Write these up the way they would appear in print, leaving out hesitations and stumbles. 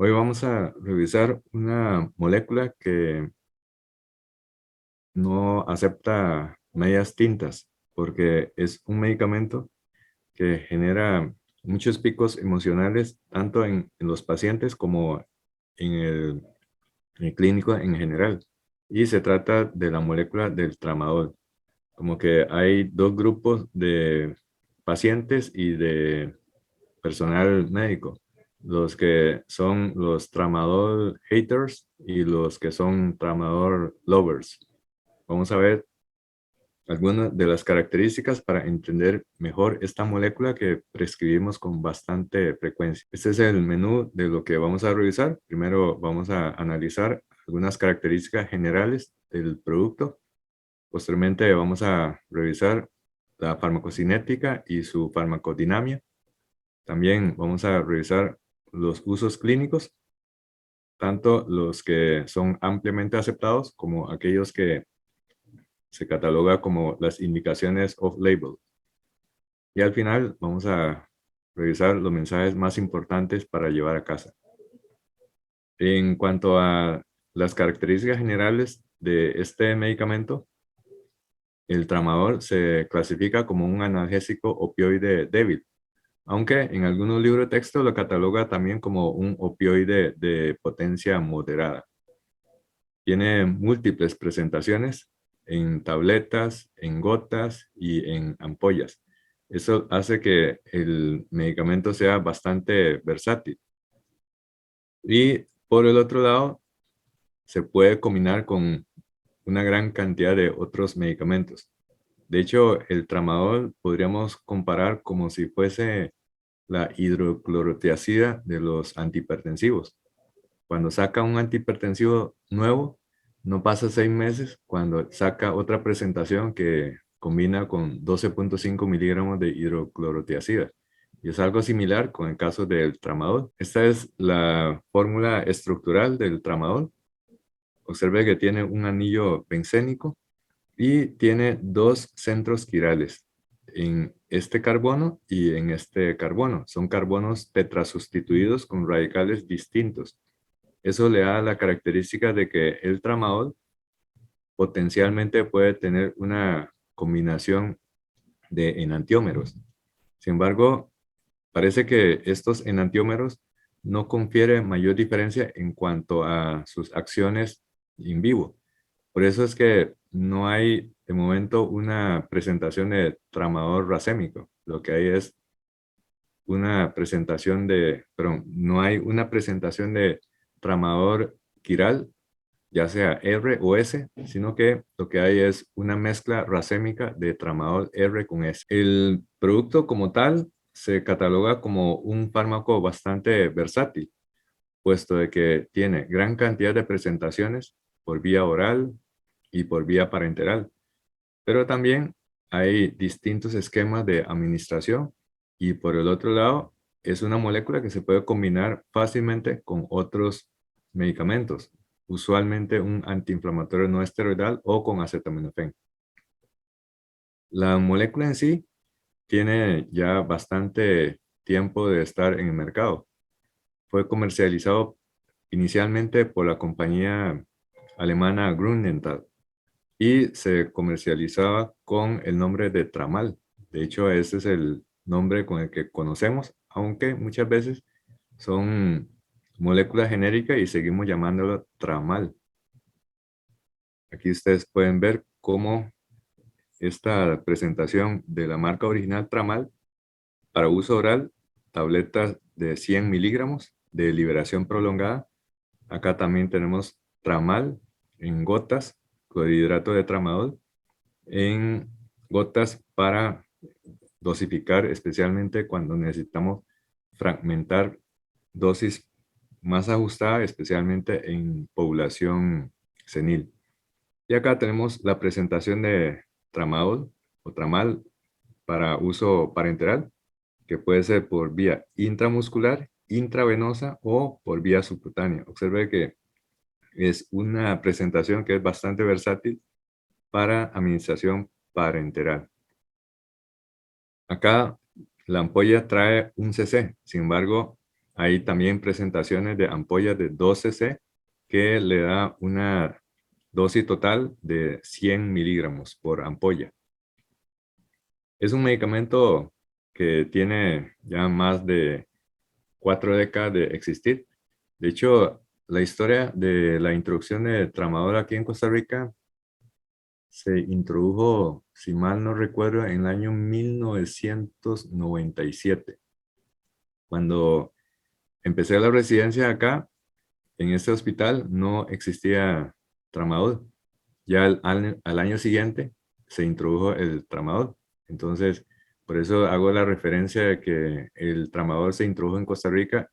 Hoy vamos a revisar una molécula que no acepta medias tintas porque es un medicamento que genera muchos picos emocionales tanto en los pacientes como en el clínico en general. Y se trata de la molécula del tramadol. Como que hay dos grupos de pacientes y de personal médico. Los que son los tramadol haters y los que son tramadol lovers. Vamos a ver algunas de las características para entender mejor esta molécula que prescribimos con bastante frecuencia. Este es el menú de lo que vamos a revisar. Primero vamos a analizar algunas características generales del producto. Posteriormente vamos a revisar la farmacocinética y su farmacodinámica. También vamos a revisar los usos clínicos, tanto los que son ampliamente aceptados como aquellos que se cataloga como las indicaciones off-label. Y al final vamos a revisar los mensajes más importantes para llevar a casa. En cuanto a las características generales de este medicamento, el tramadol se clasifica como un analgésico opioide débil, aunque en algunos libros de texto lo cataloga también como un opioide de potencia moderada. Tiene múltiples presentaciones en tabletas, en gotas y en ampollas. Eso hace que el medicamento sea bastante versátil. Y por el otro lado, se puede combinar con una gran cantidad de otros medicamentos. De hecho, el tramadol podríamos comparar como si fuese la hidroclorotiazida de los antihipertensivos. Cuando saca un antihipertensivo nuevo, no pasa 6 meses cuando saca otra presentación que combina con 12,5 miligramos de hidroclorotiazida. Y es algo similar con el caso del tramadol. Esta es la fórmula estructural del tramadol. Observe que tiene un anillo bencénico y tiene dos centros quirales en este carbono y en este carbono. Son carbonos tetrasustituidos con radicales distintos. Eso le da la característica de que el tramadol potencialmente puede tener una combinación de enantiómeros. Sin embargo, parece que estos enantiómeros no confieren mayor diferencia en cuanto a sus acciones in vivo. Por eso es que no hay de momento una presentación de tramadol racémico. Lo que hay es una presentación perdón, no hay una presentación de tramadol quiral, ya sea R o S, sino que lo que hay es una mezcla racémica de tramadol R con S. El producto como tal se cataloga como un fármaco bastante versátil, puesto de que tiene gran cantidad de presentaciones por vía oral y por vía parenteral, pero también hay distintos esquemas de administración y por el otro lado es una molécula que se puede combinar fácilmente con otros medicamentos, usualmente un antiinflamatorio no esteroidal o con acetaminofén. La molécula en sí tiene ya bastante tiempo de estar en el mercado. Fue comercializado inicialmente por la compañía alemana Grünenthal y se comercializaba con el nombre de Tramal. De hecho, ese es el nombre con el que conocemos, aunque muchas veces son moléculas genéricas y seguimos llamándolo Tramal. Aquí ustedes pueden ver cómo esta presentación de la marca original Tramal para uso oral, tabletas de 100 miligramos de liberación prolongada. Acá también tenemos Tramal en gotas, clorhidrato de tramadol, en gotas para dosificar, especialmente cuando necesitamos fragmentar dosis más ajustada, especialmente en población senil. Y acá tenemos la presentación de tramadol o tramal para uso parenteral, que puede ser por vía intramuscular, intravenosa o por vía subcutánea. Observe que es una presentación que es bastante versátil para administración parenteral. Acá la ampolla trae un cc, sin embargo, hay también presentaciones de ampollas de 12C que le da una dosis total de 100 miligramos por ampolla. Es un medicamento que tiene ya más de 4 décadas de existir. De hecho, la historia de la introducción de tramadol aquí en Costa Rica se introdujo, si mal no recuerdo, en el año 1997. Cuando empecé la residencia acá, en este hospital, no existía tramadol. Ya al año siguiente se introdujo el tramadol. Entonces, por eso hago la referencia de que el tramadol se introdujo en Costa Rica,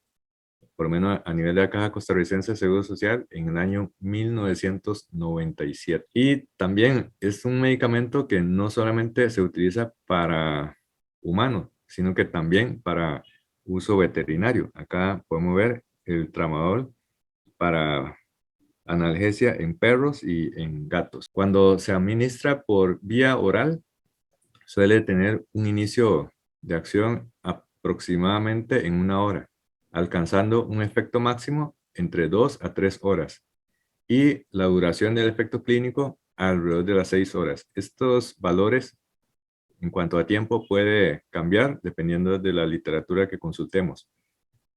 por lo menos a nivel de la Caja Costarricense de Seguro Social, en el año 1997. Y también es un medicamento que no solamente se utiliza para humanos, sino que también para uso veterinario. Acá podemos ver el tramadol para analgesia en perros y en gatos. Cuando se administra por vía oral, suele tener un inicio de acción aproximadamente en 1 hora, alcanzando un efecto máximo entre 2 a 3 horas y la duración del efecto clínico alrededor de las 6 horas. Estos valores en cuanto a tiempo puede cambiar dependiendo de la literatura que consultemos.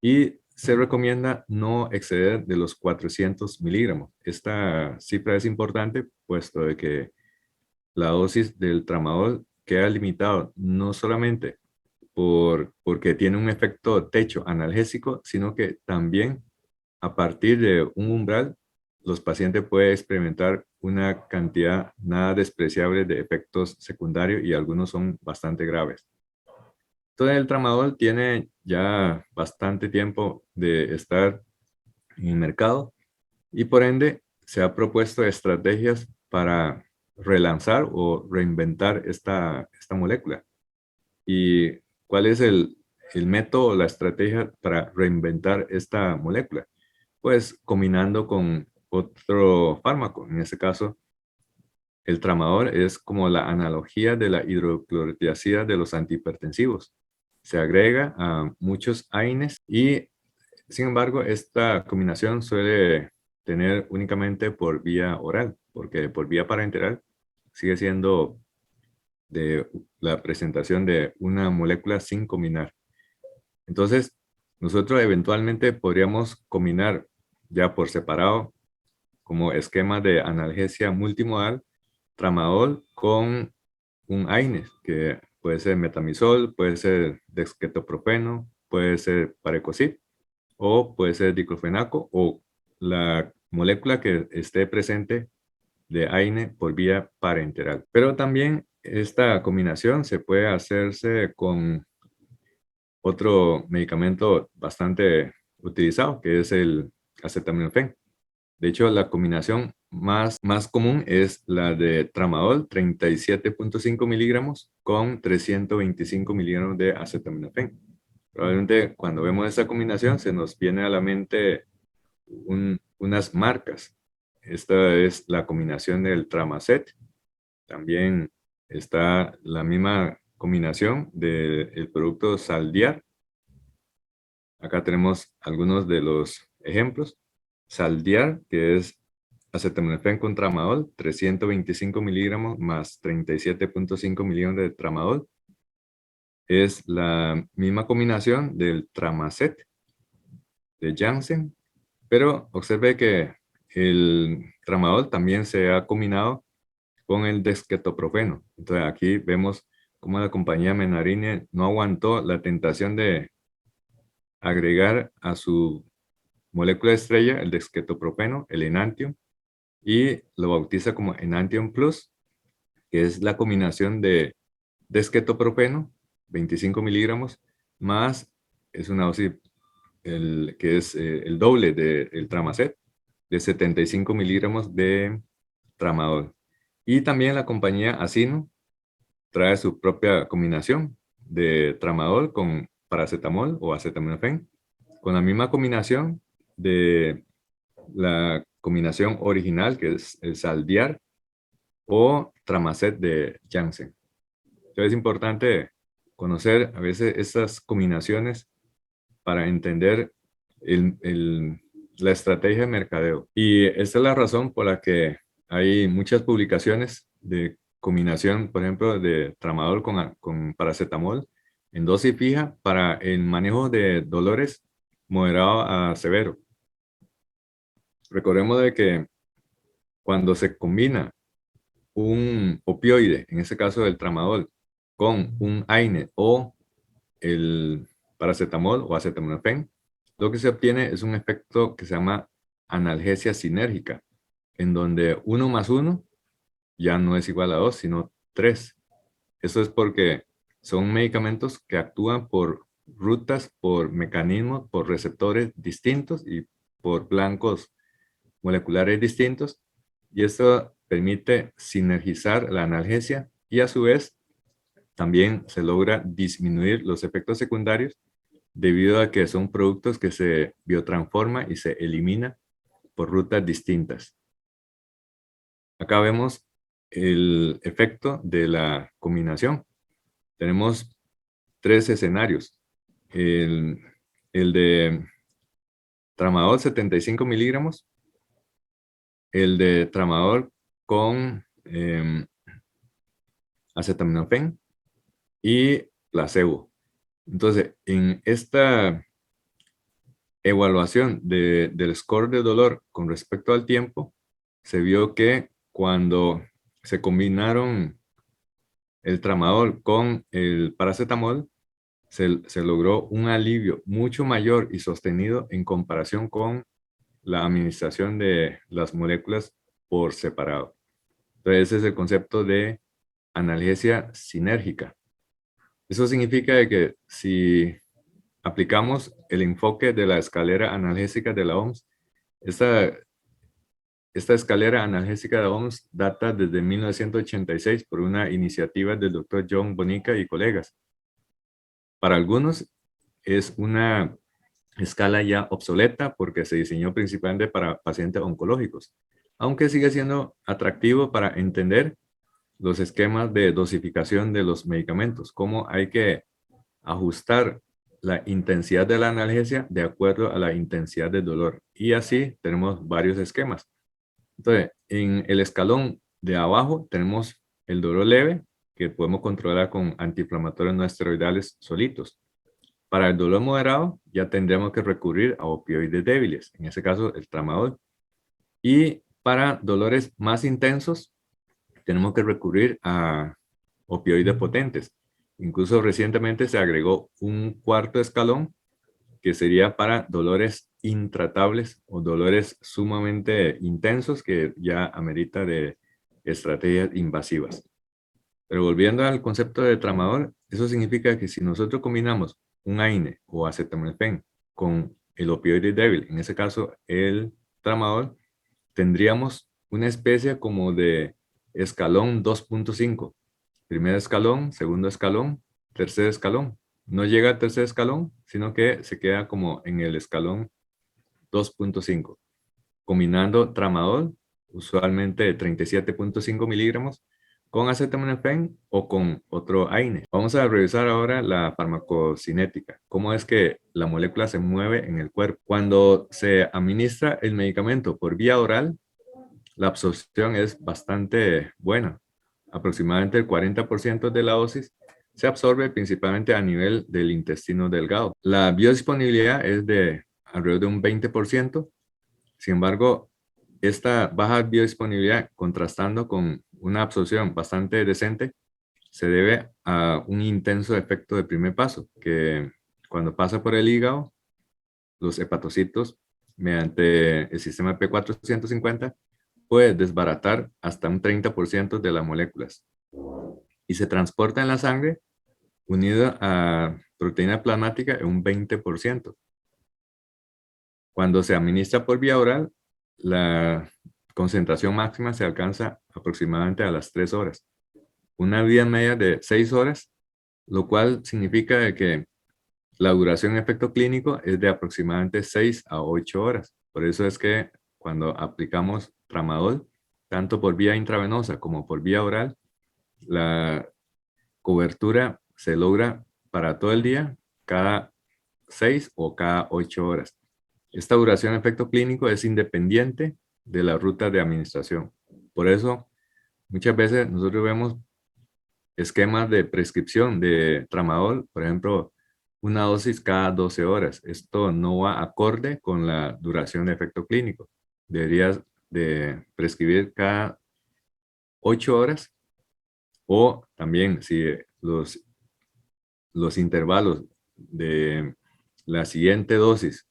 Y se recomienda no exceder de los 400 miligramos. Esta cifra es importante puesto de que la dosis del tramadol queda limitado no solamente porque tiene un efecto techo analgésico, sino que también a partir de un umbral, los pacientes pueden experimentar una cantidad nada despreciable de efectos secundarios y algunos son bastante graves. Entonces el tramadol tiene ya bastante tiempo de estar en el mercado y por ende se ha propuesto estrategias para relanzar o reinventar esta molécula. ¿Y cuál es el método o la estrategia para reinventar esta molécula? Pues combinando con otro fármaco. En este caso, el tramadol es como la analogía de la hidroclorotiazida de los antihipertensivos. Se agrega a muchos AINES y, sin embargo, esta combinación suele tener únicamente por vía oral, porque por vía parenteral sigue siendo de la presentación de una molécula sin combinar. Entonces, nosotros eventualmente podríamos combinar ya por separado como esquema de analgesia multimodal tramadol con un AINES, que puede ser metamizol, puede ser dexketoprofeno, puede ser parecosib o puede ser diclofenaco o la molécula que esté presente de AINE por vía parenteral. Pero también esta combinación se puede hacerse con otro medicamento bastante utilizado, que es el acetaminofén. De hecho, la combinación más común es la de tramadol, 37.5 miligramos con 325 miligramos de acetaminofén. Probablemente cuando vemos esta combinación se nos viene a la mente unas marcas. Esta es la combinación del Tramacet. También está la misma combinación del producto Saldiar. Acá tenemos algunos de los ejemplos. Saldiar, que es acetaminofén con tramadol, 325 miligramos más 37.5 miligramos de tramadol. Es la misma combinación del Tramacet de Janssen, pero observe que el tramadol también se ha combinado con el dexketoprofeno. Entonces aquí vemos cómo la compañía Menarini no aguantó la tentación de agregar a su molécula estrella el dexketoprofeno, el Enantium, y lo bautiza como Enantium Plus, que es la combinación de dexketoprofeno, 25 miligramos, más es una dosis que es el doble del Tramacet, de 75 miligramos de tramadol. Y también la compañía Asino trae su propia combinación de tramadol con paracetamol o acetaminofén, con la misma combinación de la combinación original, que es el Saldiar o Tramacet de Janssen. Entonces es importante conocer a veces estas combinaciones para entender la estrategia de mercadeo. Y esta es la razón por la que hay muchas publicaciones de combinación, por ejemplo, de tramadol con paracetamol en dosis fija para el manejo de dolores moderado a severo. Recordemos de que cuando se combina un opioide, en este caso el tramadol, con un AINE o el paracetamol o acetaminofén, lo que se obtiene es un efecto que se llama analgesia sinérgica, en donde 1 más 1 ya no es igual a 2, sino 3. Eso es porque son medicamentos que actúan por rutas, por mecanismos, por receptores distintos y por blancos moleculares distintos. Y esto permite sinergizar la analgesia y a su vez también se logra disminuir los efectos secundarios debido a que son productos que se biotransforman y se eliminan por rutas distintas. Acá vemos el efecto de la combinación. Tenemos 3 escenarios. El, el de tramadol 75 miligramos, el de tramadol con acetaminofén y placebo. Entonces, en esta evaluación del score de dolor con respecto al tiempo, se vio que cuando se combinaron el tramadol con el paracetamol, se logró un alivio mucho mayor y sostenido en comparación con la administración de las moléculas por separado. Entonces, ese es el concepto de analgesia sinérgica. Eso significa que si aplicamos el enfoque de la escalera analgésica de la OMS, esta escalera analgésica de OMS data desde 1986 por una iniciativa del Dr. John Bonica y colegas. Para algunos es una escala ya obsoleta porque se diseñó principalmente para pacientes oncológicos, aunque sigue siendo atractivo para entender los esquemas de dosificación de los medicamentos, cómo hay que ajustar la intensidad de la analgesia de acuerdo a la intensidad del dolor. Y así tenemos varios esquemas. Entonces, en el escalón de abajo tenemos el dolor leve, que podemos controlar con antiinflamatorios no esteroidales solitos. Para el dolor moderado, ya tendremos que recurrir a opioides débiles, en ese caso el tramadol. Y para dolores más intensos, tenemos que recurrir a opioides potentes. Incluso recientemente se agregó un cuarto escalón que sería para dolores intratables o dolores sumamente intensos que ya amerita de estrategias invasivas. Pero volviendo al concepto de tramadol, eso significa que si nosotros combinamos un AINE o acetaminofén con el opioide débil, en ese caso el tramadol, tendríamos una especie como de escalón 2.5. Primer escalón, segundo escalón, tercer escalón. No llega al tercer escalón, sino que se queda como en el escalón 2.5. Combinando tramadol, usualmente de 37.5 miligramos, con acetaminofén o con otro AINE. Vamos a revisar ahora la farmacocinética. Cómo es que la molécula se mueve en el cuerpo. Cuando se administra el medicamento por vía oral, la absorción es bastante buena. Aproximadamente el 40% de la dosis se absorbe principalmente a nivel del intestino delgado. La biodisponibilidad es de alrededor de un 20%. Sin embargo, esta baja biodisponibilidad, contrastando con una absorción bastante decente, se debe a un intenso efecto de primer paso, que cuando pasa por el hígado, los hepatocitos, mediante el sistema P450, puede desbaratar hasta un 30% de las moléculas y se transporta en la sangre unido a proteína plasmática en un 20%. Cuando se administra por vía oral, la concentración máxima se alcanza aproximadamente a las 3 horas. Una vida media de 6 horas, lo cual significa que la duración en efecto clínico es de aproximadamente 6 a 8 horas. Por eso es que cuando aplicamos tramadol, tanto por vía intravenosa como por vía oral, la cobertura se logra para todo el día, cada 6 o cada 8 horas. esta duración de efecto clínico es independiente de la ruta de administración. Por eso, muchas veces nosotros vemos esquemas de prescripción de tramadol, por ejemplo, una dosis cada 12 horas. Esto no va acorde con la duración de efecto clínico. Deberías de prescribir cada 8 horas o también si los intervalos de la siguiente dosis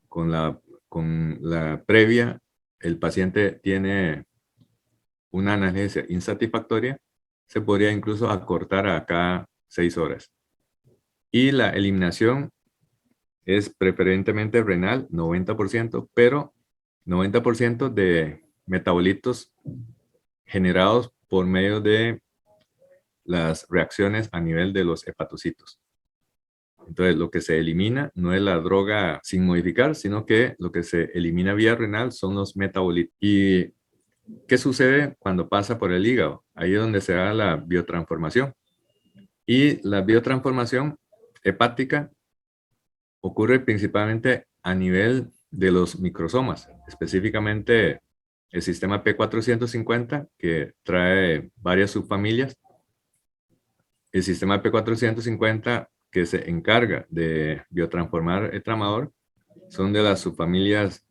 con la previa, el paciente tiene una analgesia insatisfactoria, se podría incluso acortar a cada 6 horas. Y la eliminación es preferentemente renal, 90%, pero 90% de metabolitos generados por medio de las reacciones a nivel de los hepatocitos. Entonces, lo que se elimina no es la droga sin modificar, sino que lo que se elimina vía renal son los metabolitos. ¿Y qué sucede cuando pasa por el hígado? Ahí es donde se da la biotransformación. Y la biotransformación hepática ocurre principalmente a nivel de los microsomas, específicamente el sistema P450, que trae varias subfamilias. El sistema P450, que se encarga de biotransformar el tramador, son de las subfamilias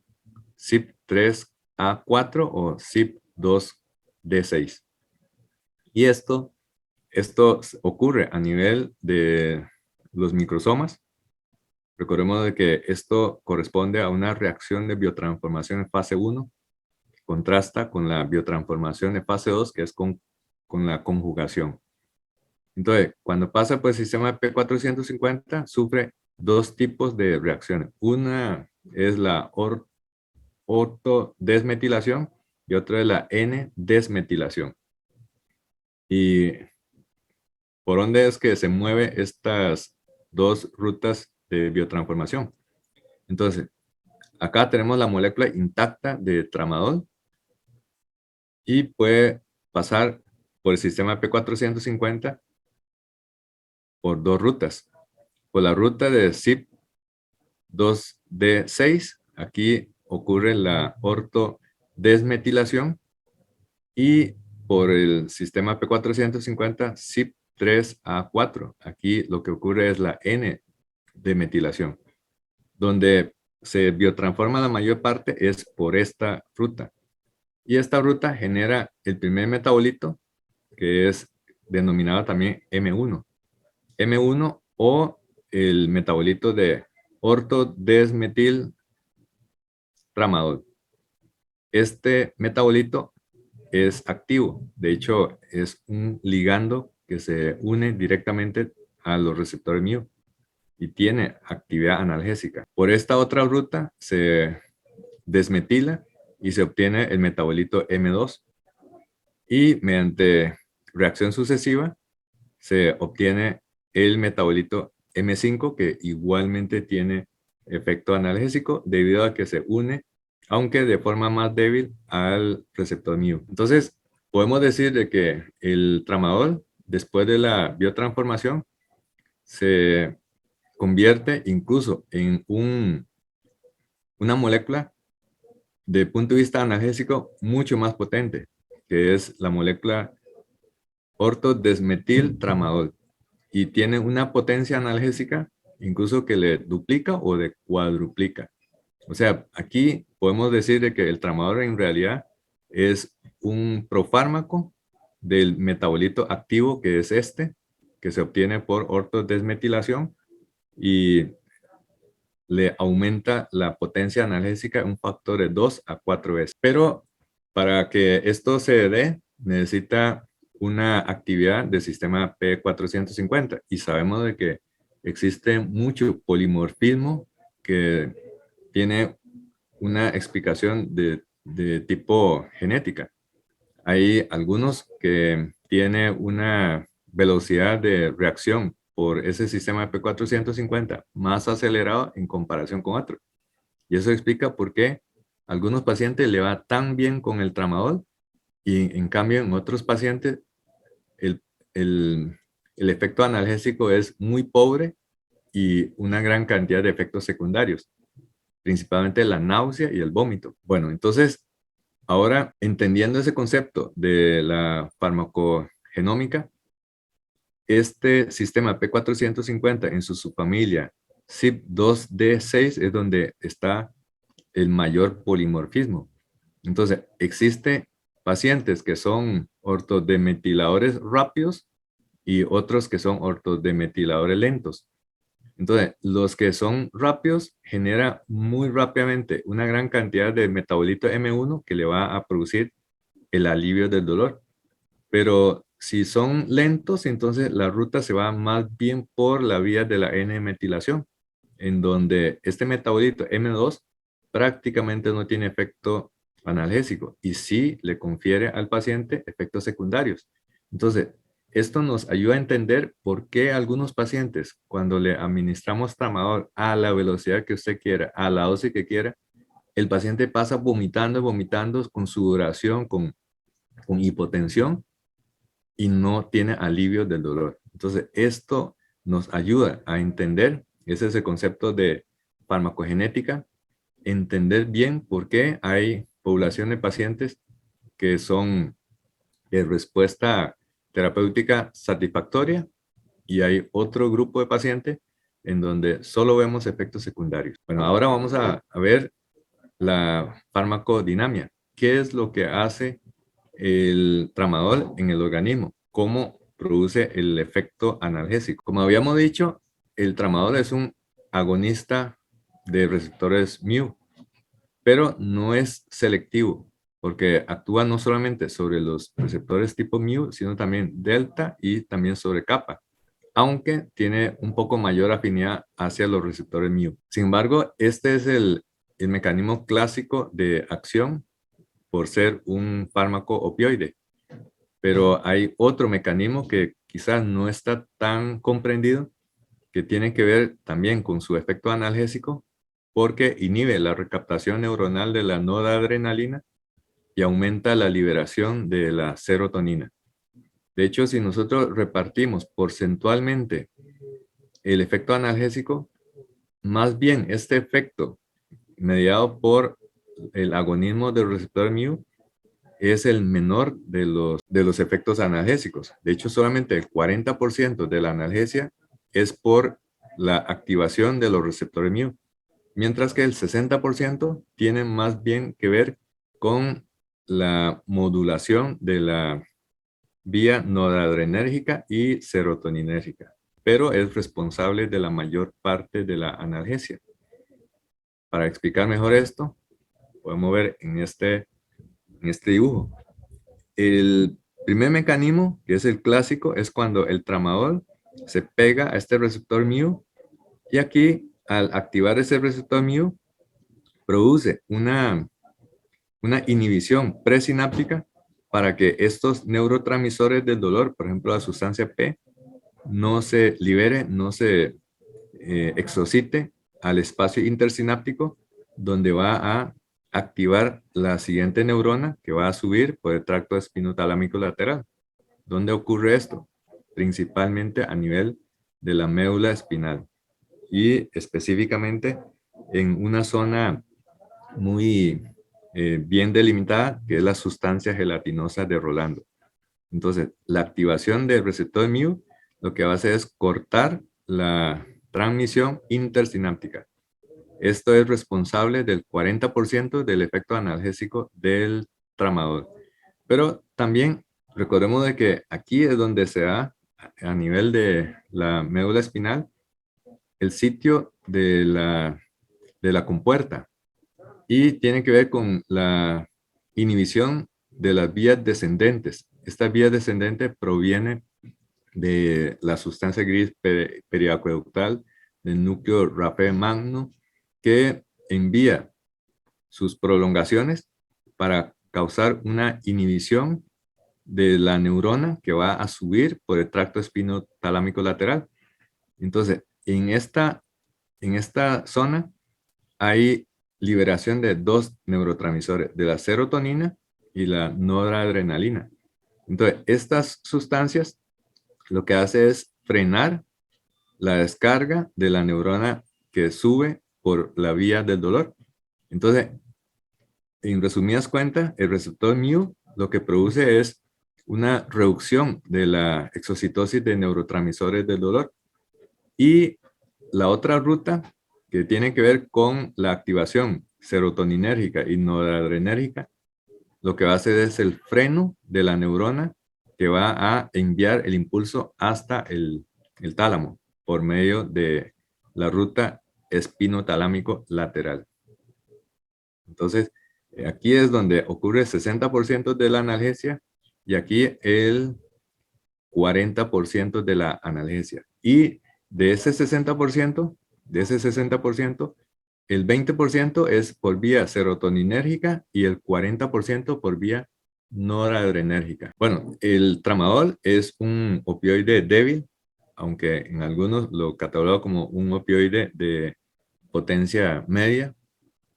CYP3A4 o CYP2D6. Y esto ocurre a nivel de los microsomas. Recordemos de que esto corresponde a una reacción de biotransformación en fase 1, que contrasta con la biotransformación en fase 2, que es con la conjugación. Entonces, cuando pasa por el sistema P450, sufre dos tipos de reacciones. Una es la ortodesmetilación y otra es la N-desmetilación. ¿Y por dónde es que se mueven estas dos rutas de biotransformación? Entonces, acá tenemos la molécula intacta de tramadol y puede pasar por el sistema P450 por dos rutas. Por la ruta de CYP2D6, aquí ocurre la ortodesmetilación, y por el sistema P450 CYP3A4, aquí lo que ocurre es la N-demetilación. Donde se biotransforma la mayor parte es por esta ruta. Y esta ruta genera el primer metabolito, que es denominado también M1. M1 o el metabolito de ortodesmetil tramadol. Este metabolito es activo. De hecho, es un ligando que se une directamente a los receptores MIO y tiene actividad analgésica. Por esta otra ruta se desmetila y se obtiene el metabolito M2, y mediante reacción sucesiva se obtiene el metabolito M5, que igualmente tiene efecto analgésico debido a que se une, aunque de forma más débil, al receptor MIO. Entonces, podemos decir de que el tramadol, después de la biotransformación, se convierte incluso en una molécula de punto de vista analgésico mucho más potente, que es la molécula ortodesmetil tramadol, y tiene una potencia analgésica incluso que le duplica o de cuadruplica. O sea, aquí podemos decir de que el tramadol en realidad es un profármaco del metabolito activo, que es este, que se obtiene por ortodesmetilación, y le aumenta la potencia analgésica un factor de 2 a 4 veces. Pero para que esto se dé, necesita una actividad del sistema P450, y sabemos de que existe mucho polimorfismo que tiene una explicación de tipo genética. Hay algunos que tienen una velocidad de reacción por ese sistema P450 más acelerado en comparación con otros. Y eso explica por qué a algunos pacientes le va tan bien con el tramadol, y en cambio en otros pacientes el, el, el efecto analgésico es muy pobre y una gran cantidad de efectos secundarios. principalmente la náusea y el vómito. Bueno, entonces, ahora entendiendo ese concepto de la farmacogenómica, este sistema P450 en su subfamilia CYP2D6 es donde está el mayor polimorfismo. Entonces, existe pacientes que son ortodemetiladores rápidos y otros que son ortodemetiladores lentos. Entonces, los que son rápidos generan muy rápidamente una gran cantidad de metabolito M1 que le va a producir el alivio del dolor. Pero si son lentos, entonces la ruta se va más bien por la vía de la N-metilación, en donde este metabolito M2 prácticamente no tiene efecto analgésico y sí le confiere al paciente efectos secundarios. Entonces, esto nos ayuda a entender por qué algunos pacientes, cuando le administramos tramadol a la velocidad que usted quiera, a la dosis que quiera, el paciente pasa vomitando, vomitando con sudoración, con hipotensión y no tiene alivio del dolor. Entonces, esto nos ayuda a entender, ese es el concepto de farmacogenética, entender bien por qué hay población de pacientes que son de respuesta terapéutica satisfactoria y hay otro grupo de pacientes en donde solo vemos efectos secundarios. Bueno, ahora vamos a ver la farmacodinamia. ¿Qué es lo que hace el tramadol en el organismo? ¿Cómo produce el efecto analgésico? Como habíamos dicho, el tramadol es un agonista de receptores mu, pero no es selectivo, porque actúa no solamente sobre los receptores tipo mu, sino también delta y también sobre kappa, aunque tiene un poco mayor afinidad hacia los receptores mu. Sin embargo, este es el mecanismo clásico de acción por ser un fármaco opioide. Pero hay otro mecanismo que quizás no está tan comprendido, que tiene que ver también con su efecto analgésico, porque inhibe la recaptación neuronal de la noradrenalina y aumenta la liberación de la serotonina. De hecho, si nosotros repartimos porcentualmente el efecto analgésico, más bien este efecto mediado por el agonismo del receptor mu es el menor de los efectos analgésicos. De hecho, solamente el 40% de la analgesia es por la activación de los receptores mu, mientras que el 60% tiene más bien que ver con la modulación de la vía noradrenérgica y serotoninérgica, pero es responsable de la mayor parte de la analgesia. Para explicar mejor esto, podemos ver en este dibujo. El primer mecanismo, que es el clásico, es cuando el tramadol se pega a este receptor mu y aquí, al activar ese receptor mu, produce una inhibición presináptica para que estos neurotransmisores del dolor, por ejemplo, la sustancia P, no se libere, no se exocite al espacio intersináptico, donde va a activar la siguiente neurona que va a subir por el tracto espinotalámico lateral. ¿Dónde ocurre esto? Principalmente a nivel de la médula espinal y específicamente en una zona muy bien delimitada, que es la sustancia gelatinosa de Rolando. Entonces, la activación del receptor mu lo que va a hacer es cortar la transmisión intersináptica. Esto es responsable del 40% del efecto analgésico del tramadol. Pero también recordemos de que aquí es donde se da a nivel de la médula espinal el sitio de la compuerta y tiene que ver con la inhibición de las vías descendentes. Esta vía descendente proviene de la sustancia gris periacueductal del núcleo rapé magno que envía sus prolongaciones para causar una inhibición de la neurona que va a subir por el tracto espinotalámico lateral. Entonces, en esta zona hay liberación de dos neurotransmisores, de la serotonina y la noradrenalina. Entonces, estas sustancias lo que hace es frenar la descarga de la neurona que sube por la vía del dolor. Entonces, en resumidas cuentas, el receptor mu lo que produce es una reducción de la exocitosis de neurotransmisores del dolor. Y la otra ruta que tiene que ver con la activación serotoninérgica y noradrenérgica, lo que va a hacer es el freno de la neurona que va a enviar el impulso hasta el tálamo por medio de la ruta espinotalámico lateral. Entonces, aquí es donde ocurre el 60% de la analgesia y aquí el 40% de la analgesia. Y de ese 60%, el 20% es por vía serotoninérgica y el 40% por vía noradrenérgica. Bueno, el tramadol es un opioide débil, aunque en algunos lo catalogan como un opioide de potencia media,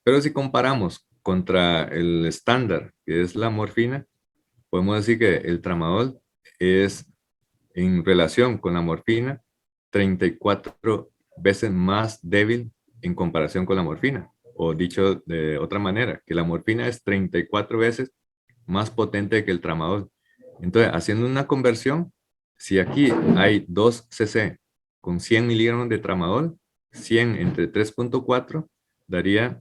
pero si comparamos contra el estándar, que es la morfina, podemos decir que el tramadol es, en relación con la morfina, 34 veces más débil en comparación con la morfina. O dicho de otra manera, que la morfina es 34 veces más potente que el tramadol. Entonces, haciendo una conversión, si aquí hay 2 cc con 100 miligramos de tramadol, 100 entre 3.4 daría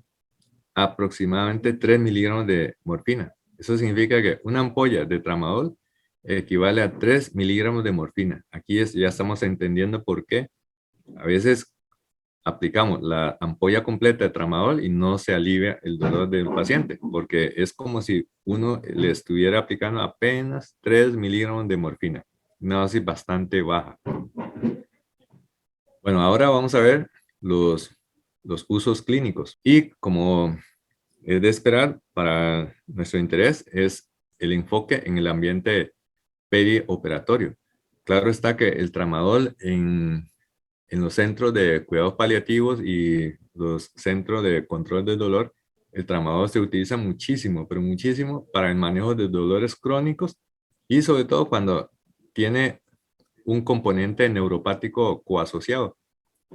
aproximadamente 3 miligramos de morfina. Eso significa que una ampolla de tramadol equivale a 3 miligramos de morfina. Aquí ya estamos entendiendo por qué a veces aplicamos la ampolla completa de tramadol y no se alivia el dolor del paciente, porque es como si uno le estuviera aplicando apenas 3 miligramos de morfina, una dosis bastante baja. Bueno, ahora vamos a ver los usos clínicos. Y como es de esperar, para nuestro interés es el enfoque en el ambiente perioperatorio. Claro está que el tramadol en los centros de cuidados paliativos y los centros de control del dolor, el tramadol se utiliza muchísimo, pero muchísimo para el manejo de dolores crónicos y sobre todo cuando tiene un componente neuropático coasociado.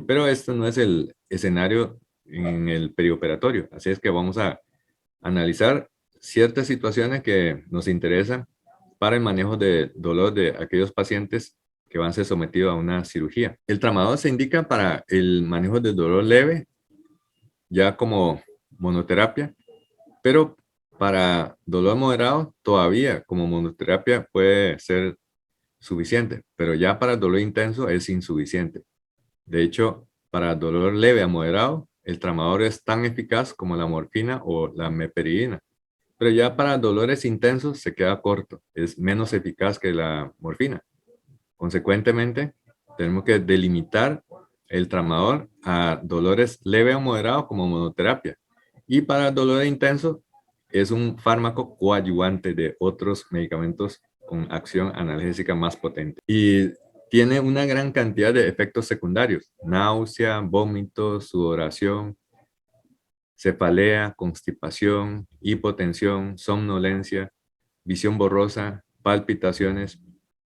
Pero esto no es el escenario en el perioperatorio, así es que vamos a analizar ciertas situaciones que nos interesan para el manejo de dolor de aquellos pacientes que van a ser sometidos a una cirugía. El tramadol se indica para el manejo del dolor leve, ya como monoterapia, pero para dolor moderado todavía como monoterapia puede ser suficiente, pero ya para dolor intenso es insuficiente. De hecho, para dolor leve a moderado, el tramadol es tan eficaz como la morfina o la meperidina. Pero ya para dolores intensos se queda corto, es menos eficaz que la morfina. Consecuentemente, tenemos que delimitar el tramadol a dolores leve o moderado como monoterapia. Y para dolor intenso es un fármaco coadyuvante de otros medicamentos con acción analgésica más potente. Y tiene una gran cantidad de efectos secundarios: náusea, vómitos, sudoración, cefalea, constipación, hipotensión, somnolencia, visión borrosa, palpitaciones,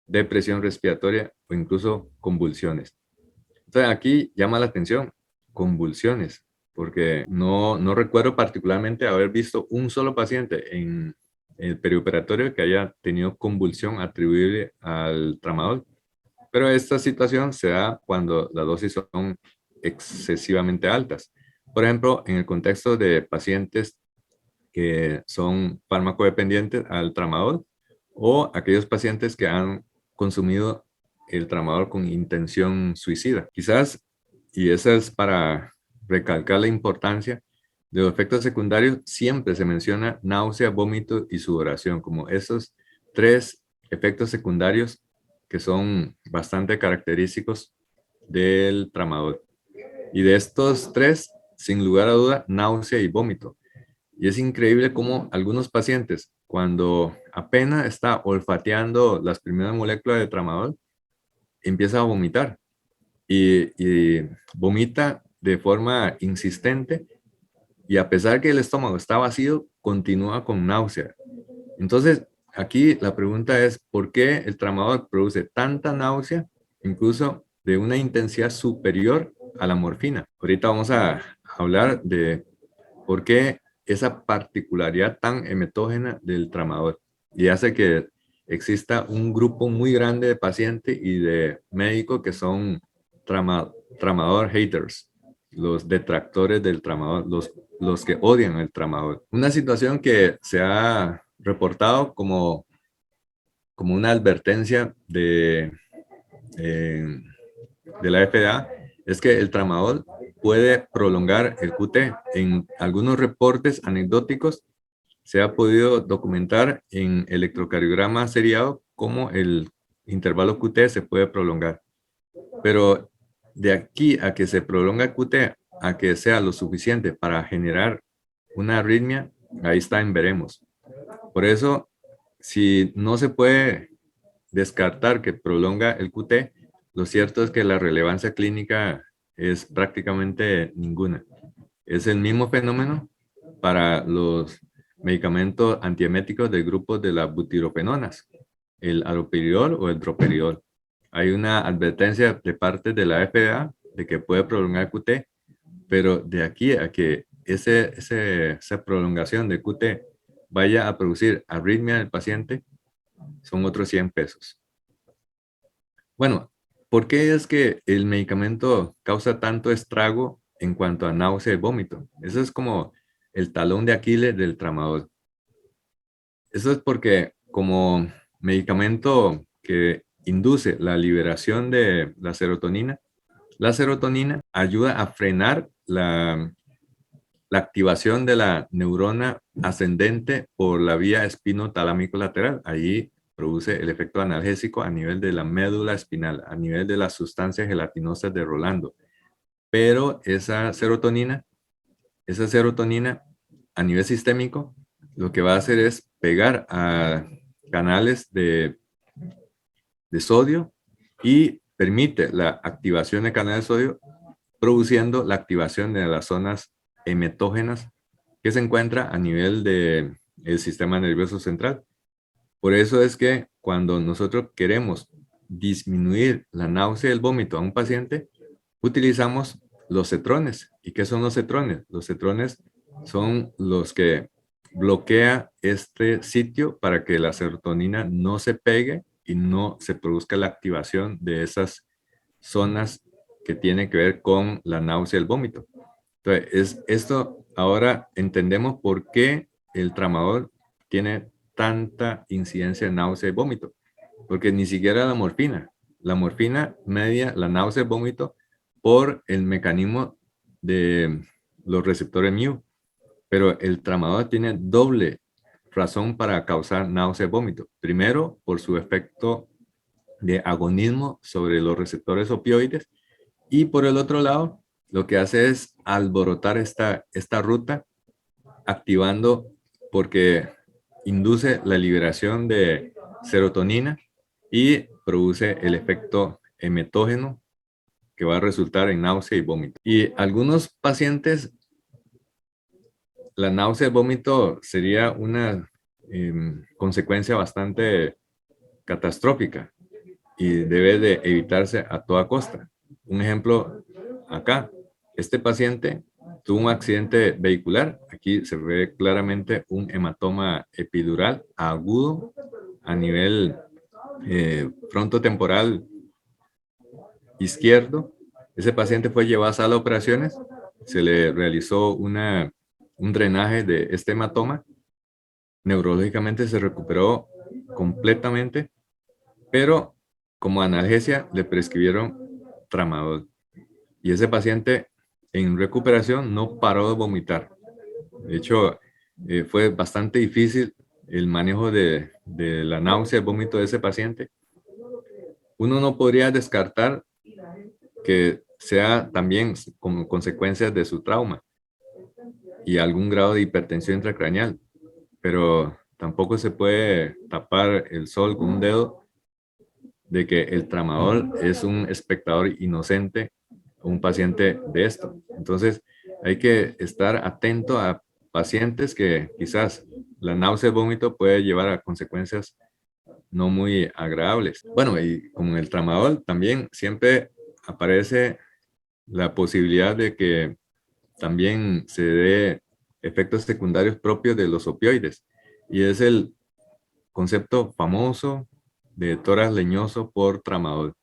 depresión respiratoria o incluso convulsiones. Entonces aquí llama la atención, convulsiones, porque no recuerdo particularmente haber visto un solo paciente en el perioperatorio que haya tenido convulsión atribuible al tramadol. Pero esta situación se da cuando las dosis son excesivamente altas. Por ejemplo, en el contexto de pacientes que son farmacodependientes al tramadol o aquellos pacientes que han consumido el tramadol con intención suicida. Quizás, y eso es para recalcar la importancia de los efectos secundarios, siempre se menciona náusea, vómito y sudoración como esos tres efectos secundarios que son bastante característicos del tramadol. Y de estos tres, sin lugar a duda, náusea y vómito. Y es increíble cómo algunos pacientes, cuando apenas está olfateando las primeras moléculas de tramadol, empieza a vomitar y vomita de forma insistente y a pesar que el estómago está vacío, continúa con náusea. Entonces, aquí la pregunta es, ¿por qué el tramadol produce tanta náusea, incluso de una intensidad superior a la morfina? Ahorita vamos a hablar de por qué esa particularidad tan emetógena del tramador y hace que exista un grupo muy grande de pacientes y de médicos que son tramador haters, los detractores del tramador, los que odian el tramador. Una situación que se ha reportado como una advertencia eh, de la FDA es que el tramadol puede prolongar el QT. En algunos reportes anecdóticos se ha podido documentar en electrocardiograma seriado cómo el intervalo QT se puede prolongar. Pero de aquí a que se prolonga el QT, a que sea lo suficiente para generar una arritmia, ahí está en veremos. Por eso, si no se puede descartar que prolonga el QT, lo cierto es que la relevancia clínica es prácticamente ninguna. Es el mismo fenómeno para los medicamentos antieméticos del grupo de las butirofenonas, el haloperidol o el droperidol. Hay una advertencia de parte de la FDA de que puede prolongar QT, pero de aquí a que esa prolongación de QT vaya a producir arritmia del paciente, son otros 100 pesos. Bueno, ¿por qué es que el medicamento causa tanto estrago en cuanto a náusea y vómito? Eso es como el talón de Aquiles del tramadol. Eso es porque como medicamento que induce la liberación de la serotonina ayuda a frenar la activación de la neurona ascendente por la vía espinotalámico lateral. Allí produce el efecto analgésico a nivel de la médula espinal, a nivel de las sustancias gelatinosas de Rolando. Pero esa serotonina a nivel sistémico, lo que va a hacer es pegar a canales de sodio y permite la activación de canales de sodio, produciendo la activación de las zonas emetógenas que se encuentra a nivel del sistema nervioso central. Por eso es que cuando nosotros queremos disminuir la náusea y el vómito a un paciente, utilizamos los cetrones. ¿Y qué son los cetrones? Los cetrones son los que bloquea este sitio para que la serotonina no se pegue y no se produzca la activación de esas zonas que tienen que ver con la náusea y el vómito. Entonces, esto ahora entendemos por qué el tramadol tiene tanta incidencia de náusea y vómito, porque ni siquiera la morfina media la náusea y vómito por el mecanismo de los receptores mu, pero el tramadol tiene doble razón para causar náusea y vómito. Primero, por su efecto de agonismo sobre los receptores opioides, y por el otro lado, lo que hace es alborotar esta ruta, activando porque induce la liberación de serotonina y produce el efecto emetógeno que va a resultar en náusea y vómito. Y algunos pacientes, la náusea y vómito sería una consecuencia bastante catastrófica y debe de evitarse a toda costa. Un ejemplo acá, este paciente tuvo un accidente vehicular. Aquí se ve claramente un hematoma epidural agudo a nivel frontotemporal izquierdo. Ese paciente fue llevado a sala de operaciones. Se le realizó un drenaje de este hematoma. Neurológicamente se recuperó completamente, pero como analgesia le prescribieron tramadol. Y ese paciente en recuperación no paró de vomitar. De hecho, fue bastante difícil el manejo de la náusea y vómito de ese paciente. Uno no podría descartar que sea también como consecuencia de su trauma y algún grado de hipertensión intracraneal, pero tampoco se puede tapar el sol con un dedo de que el tramadol es un espectador inocente, un paciente de esto. Entonces, hay que estar atento a pacientes que quizás la náusea y vómito puede llevar a consecuencias no muy agradables. Bueno, y con el tramadol también siempre aparece la posibilidad de que también se dé efectos secundarios propios de los opioides. Y es el concepto famoso de tórax leñoso por tramadol.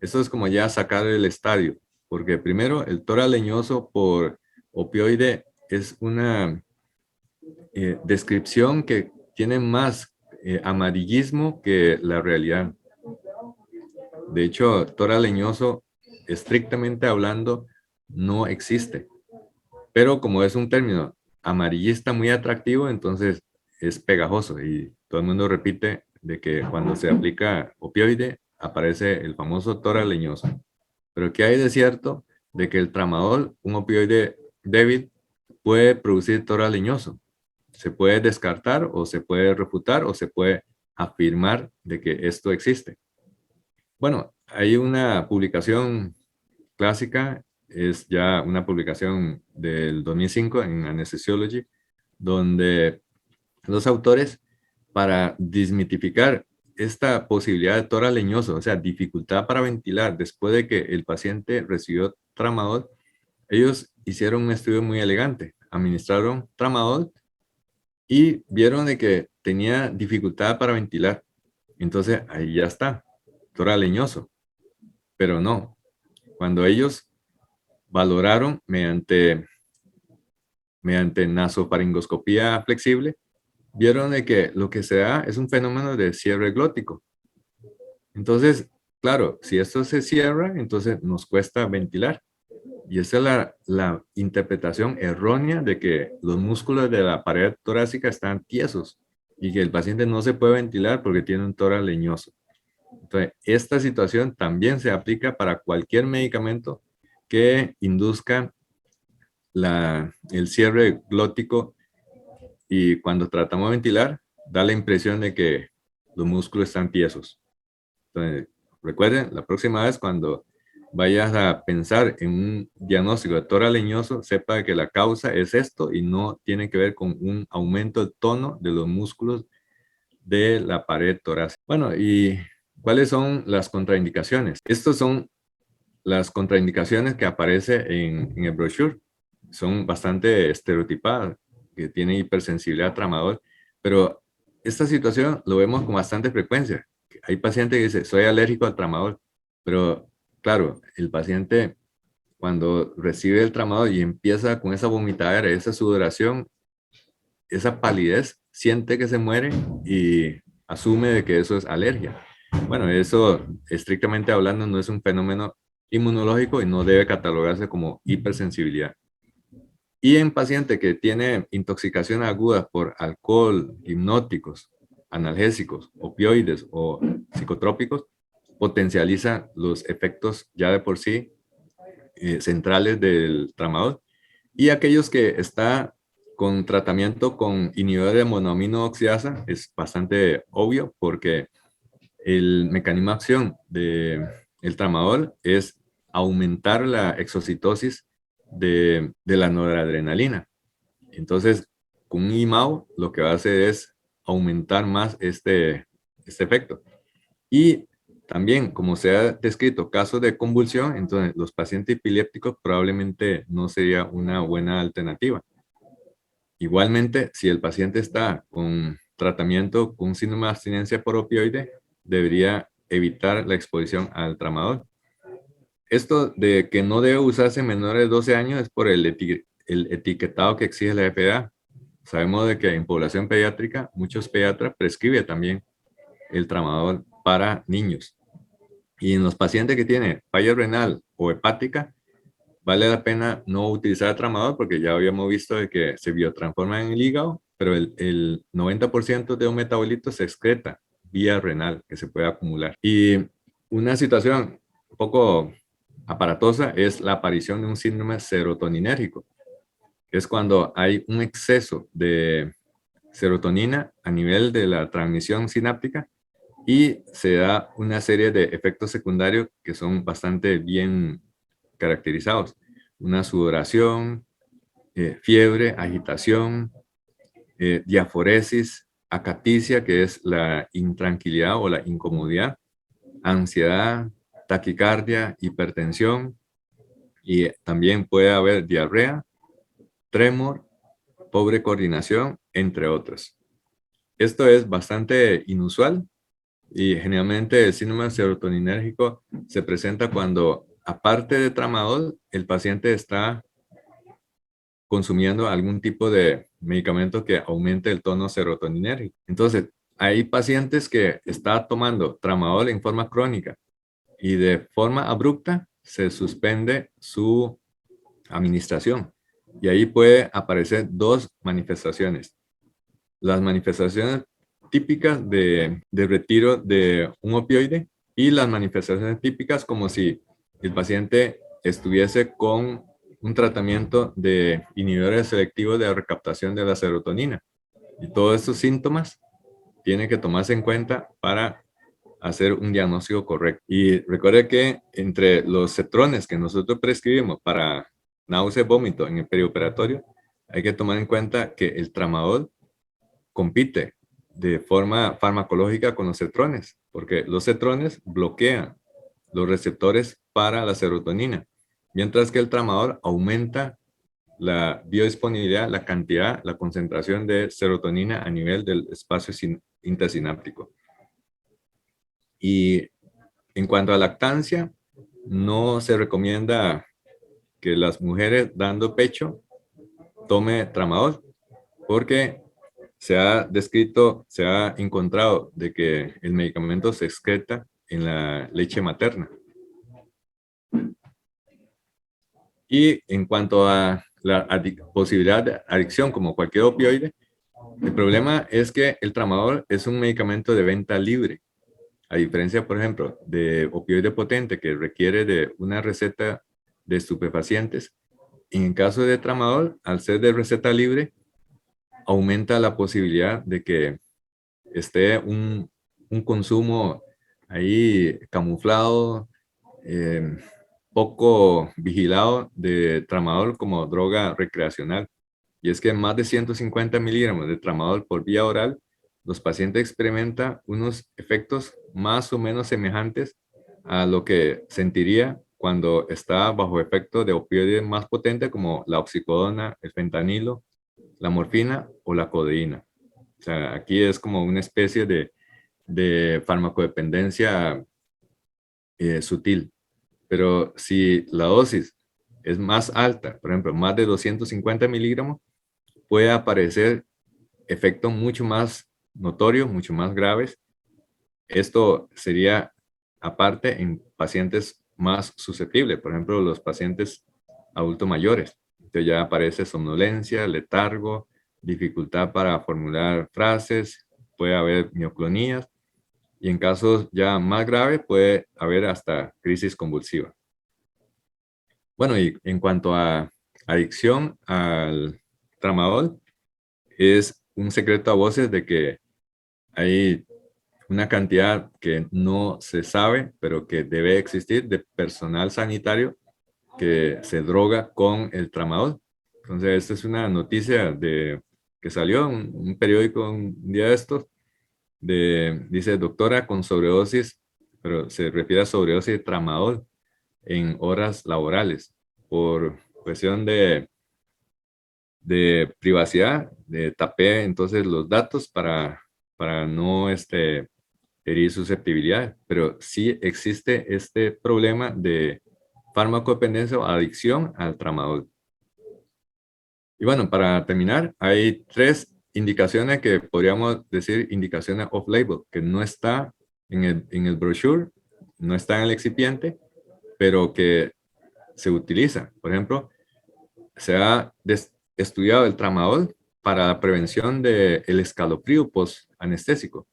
Esto es como ya sacar el estadio, porque primero el tórax leñoso por opioide es una descripción que tiene más amarillismo que la realidad. De hecho, tórax leñoso, estrictamente hablando, no existe. Pero como es un término amarillista muy atractivo, entonces es pegajoso y todo el mundo repite de que cuando se aplica opioide aparece el famoso tórax leñoso. Pero ¿qué hay de cierto de que el tramadol, un opioide débil, puede producir tórax leñoso? Se puede descartar o se puede refutar o se puede afirmar de que esto existe. Bueno, hay una publicación clásica, es ya una publicación del 2005 en Anesthesiology, donde los autores, para desmitificar esta posibilidad de tórax leñoso, o sea, dificultad para ventilar después de que el paciente recibió tramadol, ellos hicieron un estudio muy elegante. Administraron tramadol y vieron de que tenía dificultad para ventilar. Entonces, ahí ya está, tórax leñoso. Pero no, cuando ellos valoraron mediante nasofaringoscopía flexible, vieron de que lo que se da es un fenómeno de cierre glótico. Entonces, claro, si esto se cierra, entonces nos cuesta ventilar. Y esa es la interpretación errónea de que los músculos de la pared torácica están tiesos y que el paciente no se puede ventilar porque tiene un tórax leñoso. Entonces, esta situación también se aplica para cualquier medicamento que induzca el cierre glótico, y cuando tratamos de ventilar, da la impresión de que los músculos están tiesos. Entonces, recuerden, la próxima vez cuando vayas a pensar en un diagnóstico de tórax leñoso, sepa que la causa es esto y no tiene que ver con un aumento de tono de los músculos de la pared torácica. Bueno, ¿y cuáles son las contraindicaciones? Estas son las contraindicaciones que aparecen en el brochure. Son bastante estereotipadas, que tiene hipersensibilidad a tramadol, pero esta situación lo vemos con bastante frecuencia. Hay pacientes que dicen, soy alérgico al tramadol, pero claro, el paciente cuando recibe el tramadol y empieza con esa vomitadera, esa sudoración, esa palidez, siente que se muere y asume de que eso es alergia. Bueno, eso estrictamente hablando no es un fenómeno inmunológico y no debe catalogarse como hipersensibilidad. Y en paciente que tiene intoxicación aguda por alcohol, hipnóticos, analgésicos, opioides o psicotrópicos, potencializa los efectos ya de por sí centrales del tramadol. Y aquellos que está con tratamiento con inhibidor de monoamino oxidasa es bastante obvio porque el mecanismo de acción del tramadol es aumentar la exocitosis de la noradrenalina. Entonces, con un IMAO lo que va a hacer es aumentar más este efecto. Y también, como se ha descrito casos de convulsión, entonces los pacientes epilépticos probablemente no sería una buena alternativa. Igualmente, si el paciente está con tratamiento con síndrome de abstinencia por opioide, debería evitar la exposición al tramadol. Esto de que no debe usarse en menores de 12 años es por el etiquetado que exige la FDA. Sabemos de que en población pediátrica, muchos pediatras prescriben también el tramadol para niños. Y en los pacientes que tienen falla renal o hepática, vale la pena no utilizar tramadol porque ya habíamos visto de que se biotransforma en el hígado, pero el 90% de un metabolito se excreta vía renal que se puede acumular. Y una situación un poco aparatosa es la aparición de un síndrome serotoninérgico, que es cuando hay un exceso de serotonina a nivel de la transmisión sináptica y se da una serie de efectos secundarios que son bastante bien caracterizados. Una sudoración, fiebre, agitación, diaforesis, acaticia, que es la intranquilidad o la incomodidad, ansiedad, taquicardia, hipertensión y también puede haber diarrea tremor, pobre coordinación, entre otros. Esto es bastante inusual y generalmente el síndrome serotoninérgico se presenta cuando, aparte de tramadol, el paciente está consumiendo algún tipo de medicamento que aumente el tono serotoninérgico. Entonces, hay pacientes que están tomando tramadol en forma crónica y de forma abrupta se suspende su administración. Y ahí puede aparecer dos manifestaciones. Las manifestaciones típicas de retiro de un opioide y las manifestaciones típicas como si el paciente estuviese con un tratamiento de inhibidores selectivos de recaptación de la serotonina. Y todos estos síntomas tienen que tomarse en cuenta para hacer un diagnóstico correcto. Y recuerde que entre los cetrones que nosotros prescribimos para náusea y vómito en el perioperatorio, hay que tomar en cuenta que el tramadol compite de forma farmacológica con los cetrones, porque los cetrones bloquean los receptores para la serotonina, mientras que el tramadol aumenta la biodisponibilidad, la cantidad, la concentración de serotonina a nivel del espacio intersináptico. Y en cuanto a lactancia, no se recomienda que las mujeres dando pecho tome tramadol, porque se ha descrito, se ha encontrado de que el medicamento se excreta en la leche materna. Y en cuanto a la posibilidad de adicción como cualquier opioide, el problema es que el tramadol es un medicamento de venta libre. A diferencia, por ejemplo, de opioide potente que requiere de una receta de estupefacientes, en el caso de tramadol, al ser de receta libre, aumenta la posibilidad de que esté un consumo ahí camuflado, poco vigilado de tramadol como droga recreacional. Y es que más de 150 miligramos de tramadol por vía oral, los pacientes experimentan unos efectos más o menos semejantes a lo que sentiría cuando está bajo efecto de opioides más potentes como la oxicodona, el fentanilo, la morfina o la codeína. O sea, aquí es como una especie de farmacodependencia sutil. Pero si la dosis es más alta, por ejemplo, más de 250 miligramos, puede aparecer efectos mucho más notorios, mucho más graves. Esto sería aparte en pacientes más susceptibles, por ejemplo, los pacientes adultos mayores. Entonces ya aparece somnolencia, letargo, dificultad para formular frases, puede haber mioclonías y en casos ya más graves puede haber hasta crisis convulsiva. Bueno, y en cuanto a adicción al tramadol, es un secreto a voces de que hay una cantidad que no se sabe, pero que debe existir de personal sanitario que se droga con el tramadol. Entonces, esta es una noticia que salió en un periódico un día de estos, dice doctora con sobredosis, pero se refiere a sobredosis de tramadol en horas laborales por cuestión de privacidad, tapé entonces los datos para no herir susceptibilidad, pero sí existe este problema de farmacodependencia o adicción al tramadol. Y bueno, para terminar, hay tres indicaciones que podríamos decir indicaciones off-label, que no está en el brochure, no está en el excipiente, pero que se utiliza. Por ejemplo, se ha estudiado el tramadol para la prevención del escalofrío post-anestésico.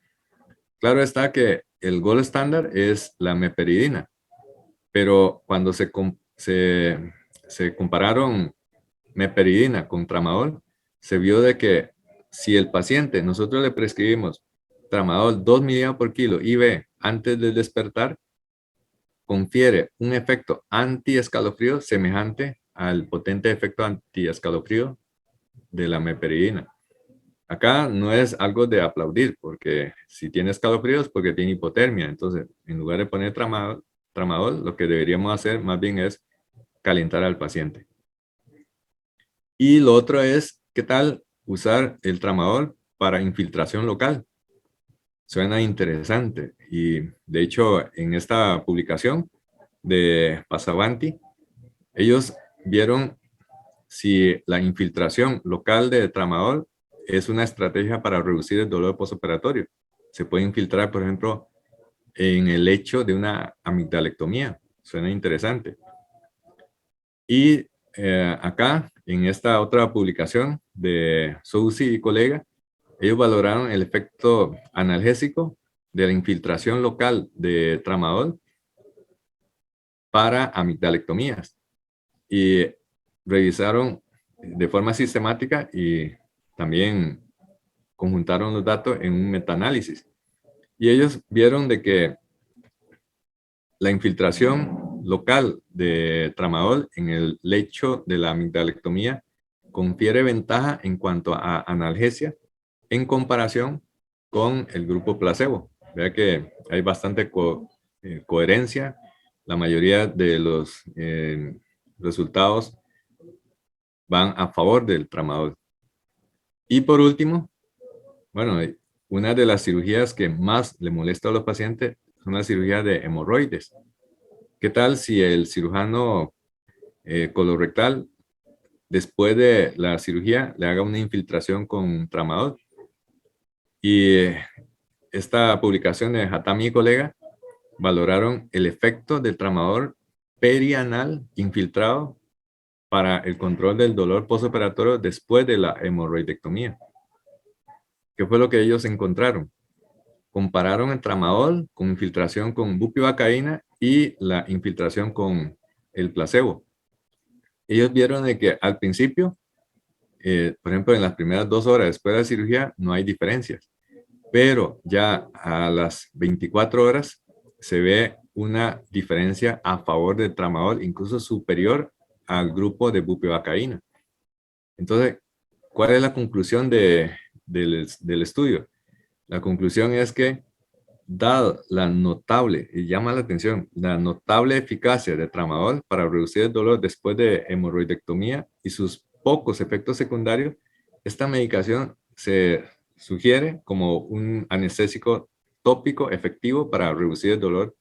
Claro está que el gold estándar es la meperidina, pero cuando se compararon meperidina con tramadol, se vio de que si el paciente, nosotros le prescribimos tramadol 2 miligramos por kilo IV antes de despertar, confiere un efecto anti-escalofrío semejante al potente efecto anti-escalofrío de la meperidina. Acá no es algo de aplaudir, porque si tiene escalofríos, porque tiene hipotermia. Entonces, en lugar de poner tramadol, lo que deberíamos hacer más bien es calentar al paciente. Y lo otro es, ¿qué tal usar el tramadol para infiltración local? Suena interesante. Y de hecho, en esta publicación de Pasavanti, ellos vieron si la infiltración local de tramadol es una estrategia para reducir el dolor postoperatorio. Se puede infiltrar, por ejemplo, en el lecho de una amigdalectomía. Suena interesante. Y acá, en esta otra publicación de Sousi y colega, ellos valoraron el efecto analgésico de la infiltración local de tramadol para amigdalectomías y revisaron de forma sistemática y también conjuntaron los datos en un metaanálisis. Y ellos vieron de que la infiltración local de tramadol en el lecho de la amigdalectomía confiere ventaja en cuanto a analgesia en comparación con el grupo placebo. Vea que hay bastante coherencia. La mayoría de los resultados van a favor del tramadol. Y por último, bueno, una de las cirugías que más le molesta a los pacientes es una cirugía de hemorroides. ¿Qué tal si el cirujano colorectal, después de la cirugía, le haga una infiltración con tramadol? Y esta publicación de Hatami y colega valoraron el efecto del tramadol perianal infiltrado para el control del dolor postoperatorio después de la hemorroidectomía. ¿Qué fue lo que ellos encontraron? Compararon el tramadol con infiltración con bupivacaína y la infiltración con el placebo. Ellos vieron de que al principio, por ejemplo, en las primeras 2 horas después de la cirugía, no hay diferencias. Pero ya a las 24 horas se ve una diferencia a favor del tramadol, incluso superior al grupo de bupivacaína. Entonces, ¿cuál es la conclusión del estudio? La conclusión es que, dado la notable, y llama la atención, la notable eficacia de tramadol para reducir el dolor después de hemorroidectomía y sus pocos efectos secundarios, esta medicación se sugiere como un anestésico tópico efectivo para reducir el dolor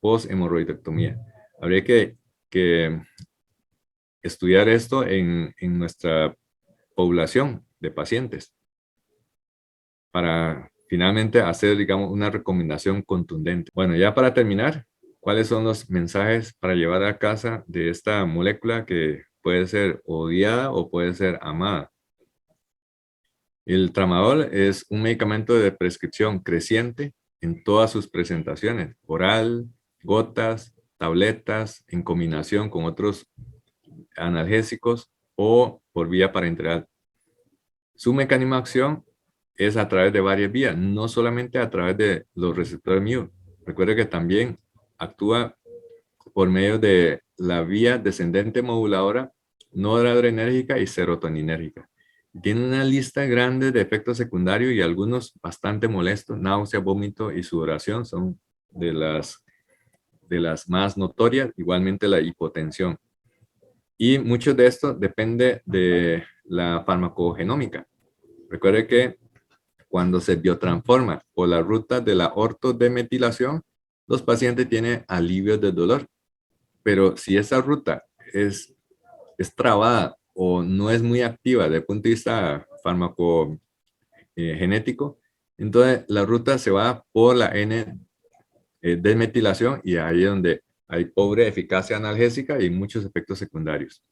post-hemorroidectomía. Habría que estudiar esto en nuestra población de pacientes para finalmente hacer, digamos, una recomendación contundente. Bueno, ya para terminar, ¿cuáles son los mensajes para llevar a casa de esta molécula que puede ser odiada o puede ser amada? El tramadol es un medicamento de prescripción creciente en todas sus presentaciones, oral, gotas, tabletas, en combinación con otros analgésicos o por vía parenteral. Su mecanismo de acción es a través de varias vías, no solamente a través de los receptores MIO. Recuerde que también actúa por medio de la vía descendente moduladora, noradrenérgica y serotoninérgica. Tiene una lista grande de efectos secundarios y algunos bastante molestos. Náusea, vómito y sudoración son de las más notorias, igualmente la hipotensión. Y mucho de esto depende de la farmacogenómica. Recuerde que cuando se biotransforma por la ruta de la ortodemetilación, los pacientes tienen alivio de dolor. Pero si esa ruta es trabada o no es muy activa desde el punto de vista farmacogenético, entonces la ruta se va por la N-desmetilación y ahí es donde hay pobre eficacia analgésica y muchos efectos secundarios.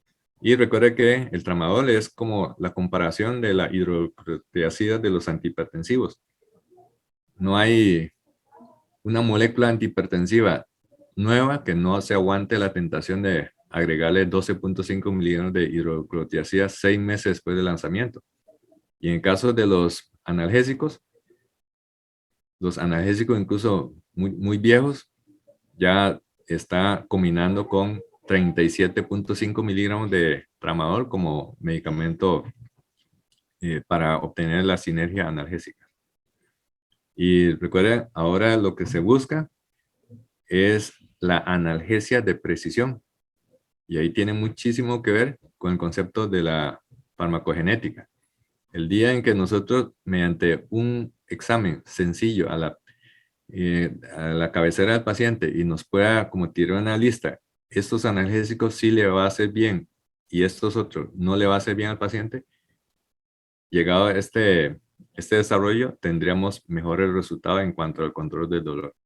Y recuerde que el tramadol es como la comparación de la hidroclorotiazida de los antihipertensivos. No hay una molécula antihipertensiva nueva que no se aguante la tentación de agregarle 12.5 miligramos de hidroclorotiazida 6 meses después del lanzamiento. Y en caso de los analgésicos incluso muy viejos, ya está combinando con 37.5 miligramos de tramadol como medicamento para obtener la sinergia analgésica. Y recuerden, ahora lo que se busca es la analgesia de precisión. Y ahí tiene muchísimo que ver con el concepto de la farmacogenética. El día en que nosotros, mediante un examen sencillo a la cabecera del paciente y nos pueda como tirar una lista, estos analgésicos sí le va a hacer bien y estos otros no le va a hacer bien al paciente, llegado a este desarrollo, tendríamos mejores resultados en cuanto al control del dolor.